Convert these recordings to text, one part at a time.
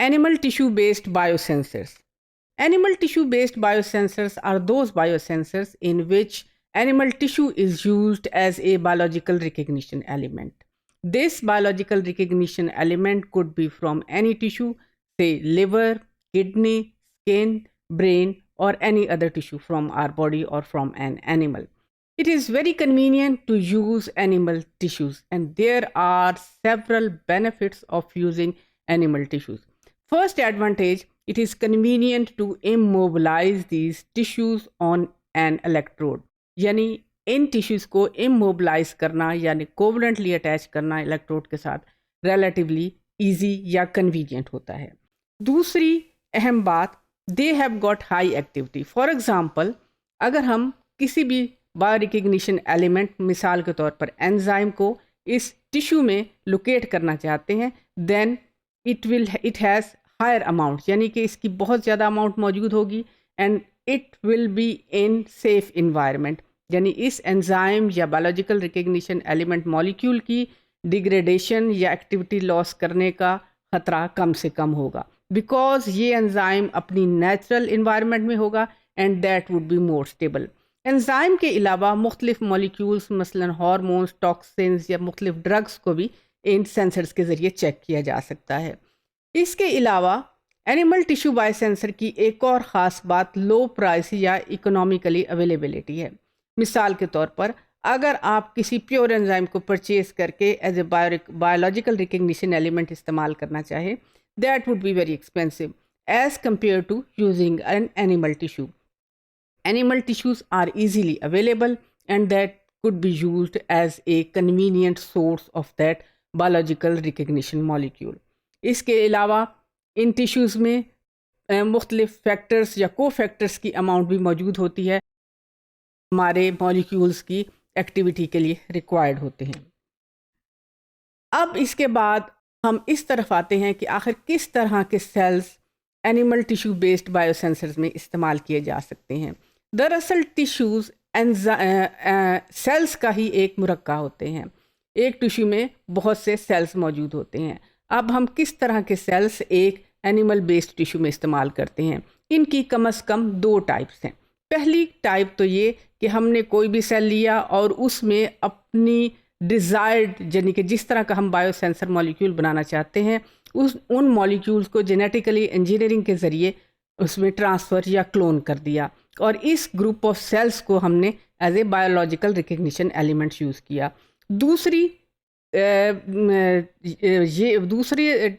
Animal tissue based biosensors. Animal tissue based biosensors are those biosensors in which animal tissue is used as a biological recognition element. This biological recognition element could be from any tissue, say liver, kidney, skin, brain, or any other tissue from our body or from an animal. It is very convenient to use animal tissues, and there are several benefits of using animal tissues. First advantage, it is convenient to immobilize these tissues on an electrode. यानी इन tissues को immobilise करना यानी covalently attach करना electrode के साथ relatively easy या convenient होता है. दूसरी अहम बात, they have got high activity. For example, अगर हम किसी भी बायो रिकग्निशन एलिमेंट, मिसाल के तौर पर एंजाइम को इस टिश्यू में लोकेट करना चाहते हैं, then it has higher amount, यानी कि इसकी बहुत ज़्यादा अमाउंट मौजूद होगी and it will be in safe environment. यानी इस एंजाइम या बायोलॉजिकल रिकग्निशन एलिमेंट मॉलिक्यूल की डिग्रेडेशन या एक्टिविटी लॉस करने का खतरा कम से कम होगा, बिकॉज ये एंजाइम अपनी नेचुरल इन्वायरमेंट में होगा and that would be more stable. Enzyme के अलावा मुख्तलिफ मॉलिक्यूल्स मसलन हार्मोन्स, टॉक्सिन्स या मुख्तलिफ ड्रग्स को भी इन सेंसर्स के ज़रिए चेक किया जा सकता है. इसके अलावा एनिमल टिश्यू बायोसेंसर की एक और ख़ास बात लो प्राइस या इकोनॉमिकली अवेलेबिलिटी है. मिसाल के तौर पर, अगर आप किसी प्योर एंजाइम को परचेज करके as a biological recognition element इस्तेमाल करना चाहें, that would be very expensive as compare to using an animal tissue. Animal tissues are easily available and that could be used as a convenient source of that biological recognition molecule. इसके अलावा इन tissues में मुख्तलिफ factors या को factors की amount भी मौजूद होती है, हमारे मॉलिक्यूल्स की एक्टिविटी के लिए रिक्वायर्ड होते हैं. अब इसके बाद हम इस तरफ आते हैं कि आखिर किस तरह के cells animal tissue based biosensors में इस्तेमाल किए जा सकते हैं. दरअसल टिश्यूज़ सेल्स का ही एक मुरक्का होते हैं. एक टिश्यू में बहुत से सेल्स मौजूद होते हैं. अब हम किस तरह के सेल्स एक एनिमल बेस्ड टिश्यू में इस्तेमाल करते हैं, इनकी कम से कम दो टाइप्स हैं. पहली टाइप तो ये कि हमने कोई भी सेल लिया और उसमें अपनी डिज़ायर्ड यानी कि जिस तरह का हम बायोसेंसर मॉलिक्यूल बनाना चाहते हैं उन मॉलिक्यूल्स को जेनेटिकली इंजीनियरिंग के ज़रिए उसमें ट्रांसफ़र या क्लोन कर दिया और इस ग्रुप ऑफ सेल्स को हमने as a biological recognition elements use किया. दूसरी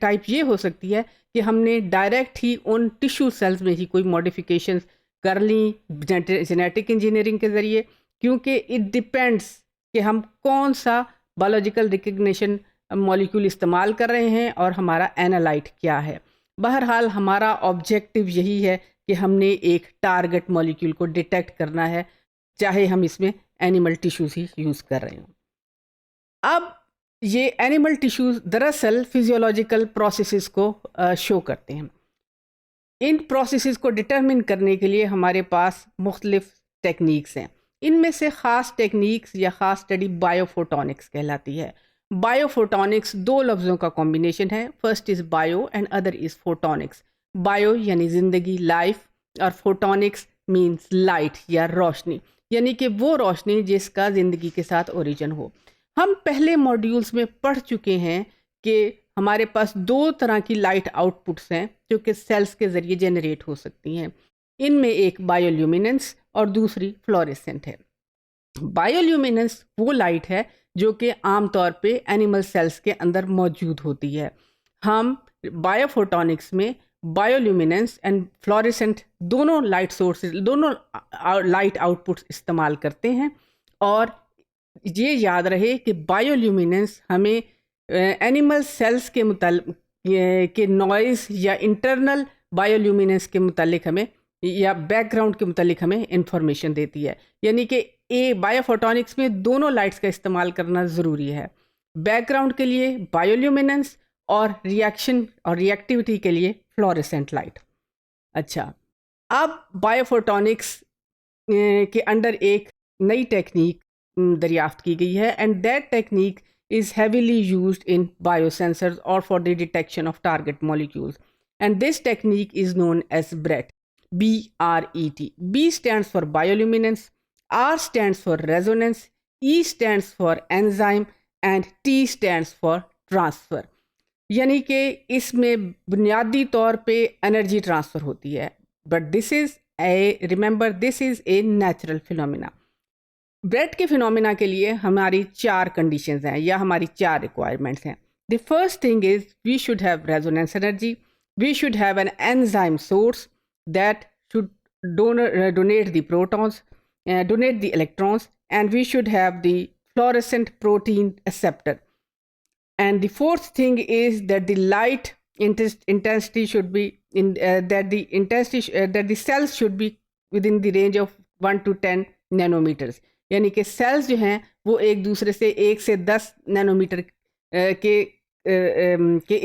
टाइप ये हो सकती है कि हमने डायरेक्ट ही उन टिश्यू सेल्स में ही कोई मॉडिफिकेशंस कर ली जेनेटिक इंजीनियरिंग के ज़रिए, क्योंकि इट डिपेंड्स कि हम कौन सा बायोलॉजिकल रिकग्निशन मॉलिक्यूल इस्तेमाल कर रहे हैं और हमारा एनालाइट क्या है. बहरहाल हमारा ऑब्जेक्टिव यही है कि हमने एक टारगेट मॉलिक्यूल को डिटेक्ट करना है, चाहे हम इसमें एनिमल टिश्यूज़ ही यूज़ कर रहे हों. अब ये एनिमल टिश्यूज़ दरअसल फिजियोलॉजिकल प्रोसेसेस को शो करते हैं. इन प्रोसेसेस को डिटरमिन करने के लिए हमारे पास मुख्तलिफ टेक्निक्स हैं. इनमें से ख़ास टेक्निक्स या ख़ास स्टडी बायोफोटोनिक्स कहलाती है. बायोफोटोनिक्स दो लफ्ज़ों का कॉम्बिनेशन है. First is bio and other is photonics. Bio यानी ज़िंदगी, लाइफ, और फोटोनिक्स मीन्स लाइट या रोशनी, यानी कि वो रोशनी जिसका ज़िंदगी के साथ ओरिजिन हो. हम पहले मॉड्यूल्स में पढ़ चुके हैं कि हमारे पास दो तरह की लाइट आउटपुट्स हैं जो कि सेल्स के ज़रिए जनरेट हो सकती हैं. इनमें एक बायोल्यूमिनेंस और दूसरी फ्लोरेसेंट है. बायोल्यूमिनेंस वो लाइट है जो कि आम तौर पे एनिमल सेल्स के अंदर मौजूद होती है. हम बायोफोटोनिक्स में बायोल्यूमिनेंस एंड फ्लोरेसेंट दोनों लाइट सोर्सेज, दोनों लाइट आउटपुट्स इस्तेमाल करते हैं. और ये याद रहे कि बायोल्यूमिनेंस हमें एनिमल सेल्स के नॉइज़ या इंटरनल बायोल्यूमिनेंस के मुतालिक हमें या बैकग्राउंड के मुतालिक हमें इंफॉर्मेशन देती है. यानी कि बायोफोटोनिक्स में दोनों लाइट्स का इस्तेमाल करना ज़रूरी है. बैकग्राउंड के लिए बायोल्यूमिनेंस और रिएक्शन और रिएक्टिविटी के लिए फ्लोरेसेंट लाइट. अच्छा, अब बायोफोटोनिक्स के अंडर एक नई टेक्निक दरियाफ्त की गई है and that technique is heavily used in biosensors और for the detection of target molecules. and this technique is known as BRET. B-R-E-T. B stands for bioluminescence, R stands for resonance, E stands for enzyme and T stands for transfer. यानी कि इसमें बुनियादी तौर पे energy transfer होती है, but this is remember this is a natural phenomena. BRET के phenomena के लिए हमारी 4 कंडीशंस हैं या हमारी 4 रिक्वायरमेंट्स हैं. The first thing is we should have resonance energy, we should have an enzyme source that should donate the protons, donate the electrons, and we should have the fluorescent protein acceptor. And the fourth thing is that the light intensity should be that the cells should be within the range of 1 to 10 nanometers. यानी कि sales जो हैं वो एक दूसरे से 1 से 10 nanometre के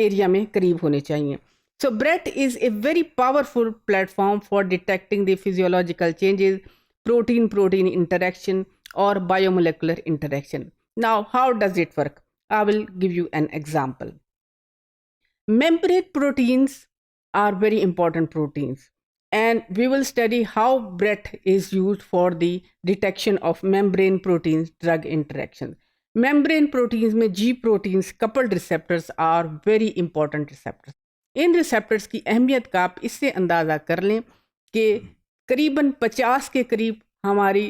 एरिया में करीब होने चाहिए. So BRET is a very powerful platform for detecting the physiological changes, protein-protein interaction or biomolecular interaction. Now, how does it work? I will give you an example. Membrane proteins are very important proteins, and we will study how BRET is used for the detection of membrane proteins drug interactions. Membrane proteins में G proteins coupled receptors are very important receptors. In receptors की अहमियत का आप इससे अंदाज़ा कर लें कि करीबन 50 के करीब हमारी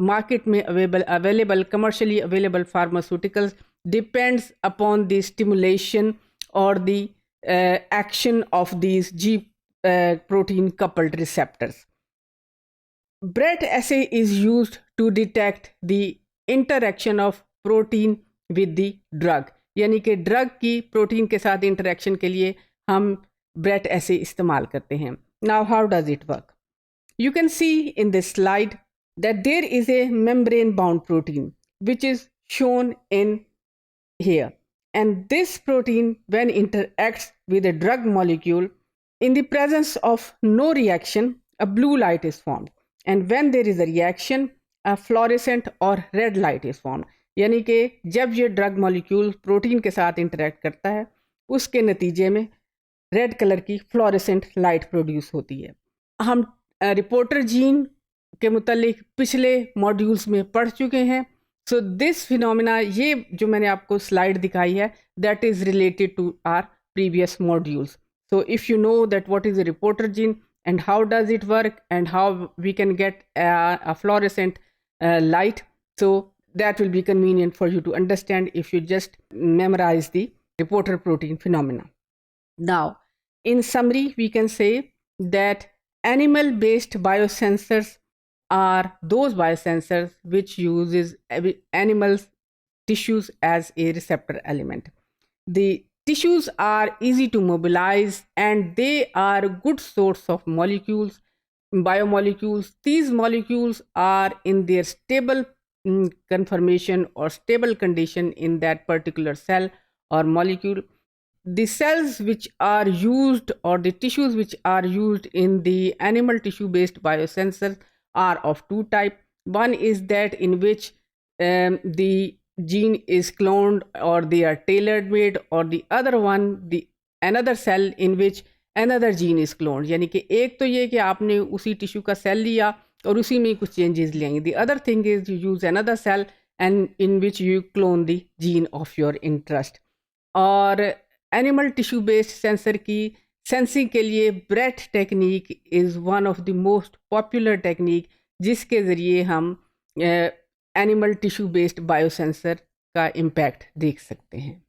मार्केट में available commercially available pharmaceuticals depends upon the stimulation और the action of these G protein coupled receptors. BRET assay is used to detect the interaction of protein with the drug. यानी कि ड्रग की protein के साथ interaction के लिए हम BRET assay इस्तेमाल करते हैं. Now how does it work? You can see in this slide that there is a membrane bound protein which is shown in here, and this protein when interacts with a drug molecule, in the presence of no reaction a blue light is formed, and when there is a reaction a fluorescent or red light is formed. यानी कि जब ये drug molecule protein के साथ interact करता है उसके नतीजे में रेड कलर की फ्लोरेसेंट लाइट प्रोड्यूस होती है. हम रिपोर्टर जीन के मुतालिक पिछले मॉड्यूल्स में पढ़ चुके हैं. सो दिस फिनोमिना, ये जो मैंने आपको स्लाइड दिखाई है, that is related to our previous modules. So if you know that what is a reporter gene and how does it work and how we can get a fluorescent light, so that will be convenient for you to understand if you just memorize the reporter protein phenomena. Now, in summary, we can say that animal-based biosensors are those biosensors which uses animals' tissues as a receptor element. The tissues are easy to mobilize and they are a good source of molecules, biomolecules. These molecules are in their stable conformation or stable condition in that particular cell or molecule. The cells which are used or the tissues which are used in the animal tissue based biosensors are of two types. One is that in which the gene is cloned or they are tailor made, or the other one, the another cell in which another gene is cloned. यानी कि एक तो ये कि आपने उसी tissue का cell लिया और उसी में कुछ चेंजेस ले आएंगे. The other thing is you use another cell and in which you clone the gene of your interest. और एनिमल टिश्यू बेस्ड सेंसर की सेंसिंग के लिए BRET technique is one of the most popular technique जिसके ज़रिए हम animal tissue based biosensor का impact देख सकते हैं.